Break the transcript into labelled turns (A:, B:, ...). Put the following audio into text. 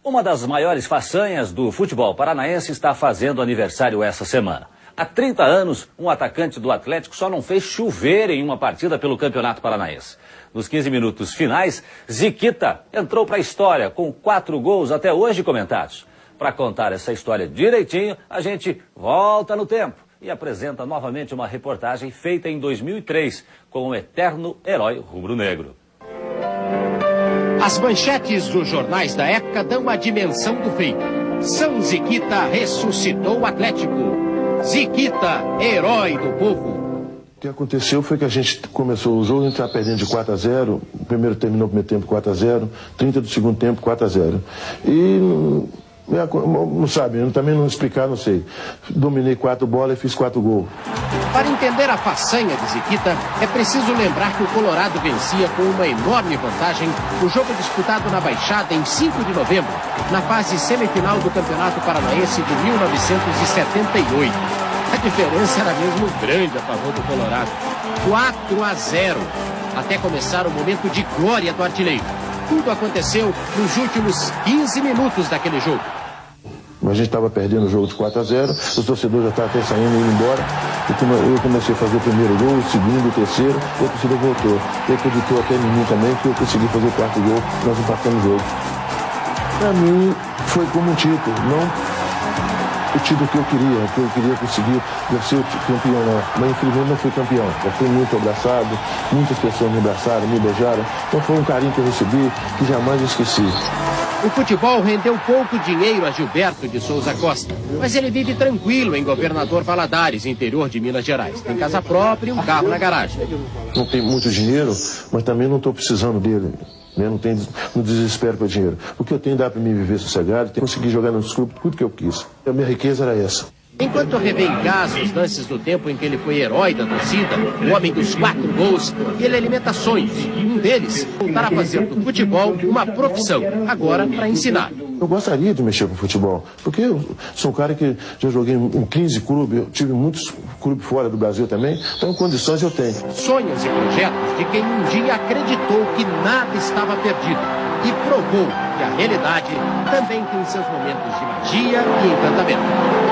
A: Uma das maiores façanhas do futebol paranaense está fazendo aniversário essa semana. Há 30 anos, um atacante do Atlético só não fez chover em uma partida pelo Campeonato Paranaense. Nos 15 minutos finais, Ziquita entrou para a história com 4 gols até hoje comentados. Para contar essa história direitinho, a gente volta no tempo e apresenta novamente uma reportagem feita em 2003 com o eterno herói rubro-negro.
B: As manchetes dos jornais da época dão a dimensão do feito. São Ziquita ressuscitou o Atlético. Ziquita, herói do povo.
C: O que aconteceu foi que a gente começou o jogo, a gente estava perdendo de 4-0, o primeiro terminou o primeiro tempo 4-0, 30 do segundo tempo 4-0. E, não sabe, também não explicar, não sei. Dominei 4 bolas e fiz 4 gols.
B: Para entender a façanha de Ziquita, é preciso lembrar que o Colorado vencia com uma enorme vantagem o jogo disputado na Baixada em 5 de novembro, na fase semifinal do Campeonato Paranaense de 1978. A diferença era mesmo grande a favor do Colorado. 4-0, até começar o momento de glória do artilheiro. Tudo aconteceu nos últimos 15 minutos daquele jogo.
C: A gente estava perdendo o jogo de 4-0, os torcedores já estavam até saindo e indo embora. Eu comecei a fazer o primeiro gol, o segundo, o terceiro, e a torcida voltou. E acreditou até em mim também que eu consegui fazer o 4º gol, nós empatamos o jogo. Para mim, foi como um título, não o título que eu queria conseguir ser o campeão, não. Mas infelizmente não fui campeão. Eu fui muito abraçado, muitas pessoas me abraçaram, me beijaram. Então foi um carinho que eu recebi que jamais esqueci.
B: O futebol rendeu pouco dinheiro a Gilberto de Souza Costa, mas ele vive tranquilo em Governador Valadares, interior de Minas Gerais. Tem casa própria e um carro na garagem.
C: Não tem muito dinheiro, mas também não estou precisando dele. Não desespero para dinheiro. O que eu tenho dá para mim viver sossegado, conseguir jogar nos clubes tudo que eu quis. A minha riqueza era essa.
B: Enquanto revê em casa os lances do tempo em que ele foi herói da torcida, o homem dos 4 gols, ele alimenta sonhos. Um deles, voltar a fazer do futebol uma profissão, agora para ensinar.
C: Eu gostaria de mexer com futebol, porque eu sou um cara que já joguei em 15 clubes, eu tive muitos clubes fora do Brasil também, então condições eu tenho.
B: Sonhos e projetos de quem um dia acreditou que nada estava perdido e provou que a realidade também tem seus momentos de magia e encantamento.